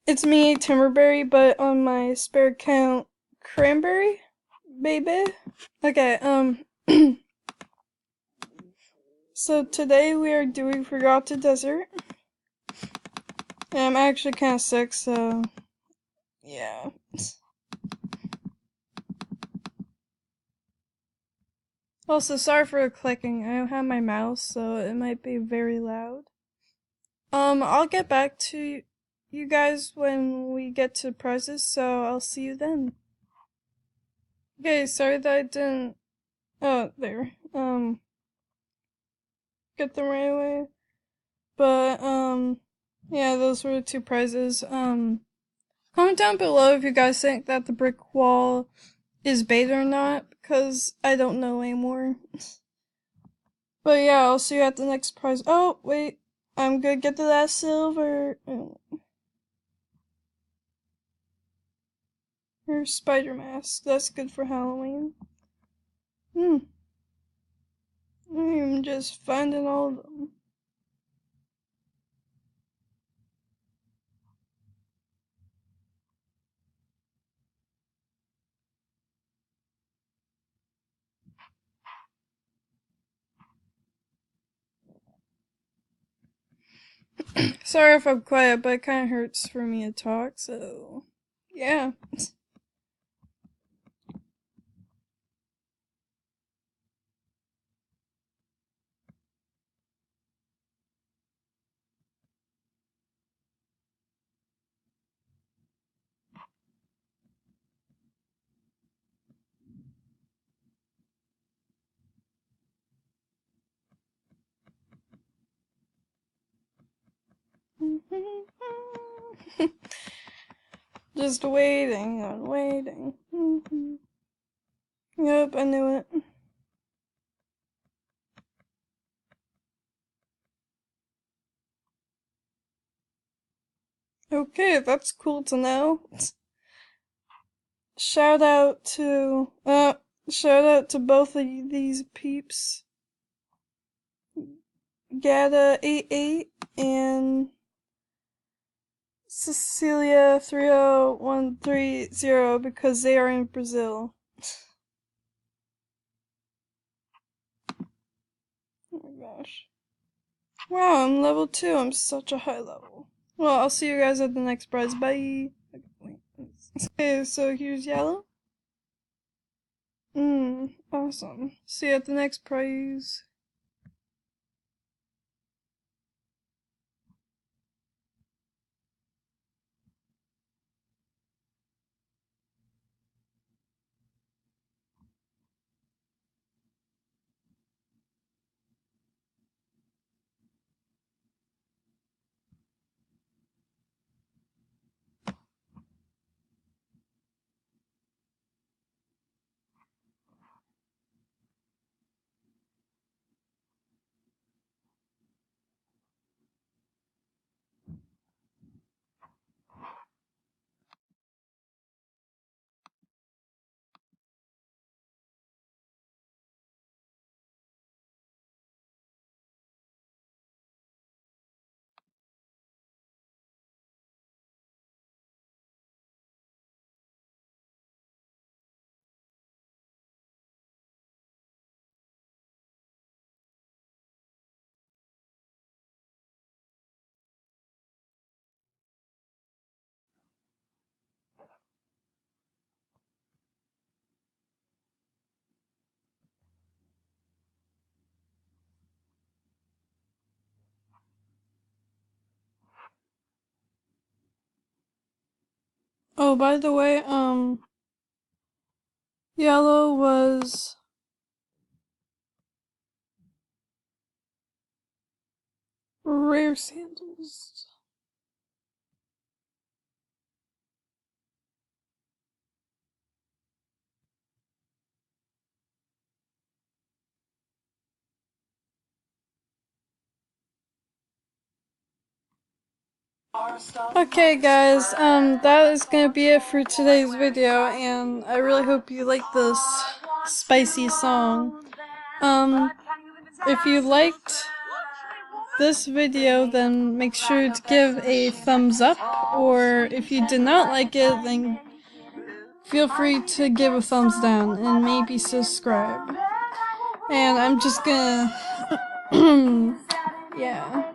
It's me, Timberberry, but on my spare account, Cranberry, baby. Okay, so today we are doing Forgotten Desert. And I'm actually kind of sick, so yeah. Also, sorry for the clicking. I don't have my mouse, so it might be very loud. I'll get back to you guys when we get to prizes, so I'll see you then. Okay, sorry that I didn't. Oh, there. Get them right away. But, yeah, those were the two prizes. Comment down below if you guys think that the brick wall is bait or not, because I don't know anymore. But yeah, I'll see you at the next prize. Oh, wait. I'm gonna get the last silver. Or spider mask. That's good for Halloween. I'm just finding all of them. Sorry if I'm quiet, but it kind of hurts for me to talk, so yeah. Just waiting and waiting. Yep, I knew it. Okay, that's cool to know. Shout out to shout out to both of these peeps. Gata88 and Cecilia30130 because they are in Brazil. Oh my gosh. Wow, I'm level 2. I'm such a high level. Well, I'll see you guys at the next prize. Bye. Okay, so here's yellow. Awesome. See you at the next prize. Oh, by the way, yellow was rare sandals. Okay guys, that is gonna be it for today's video, and I really hope you like this spicy song. If you liked this video, then make sure to give a thumbs up, or if you did not like it, then feel free to give a thumbs down and maybe subscribe. And I'm just gonna yeah.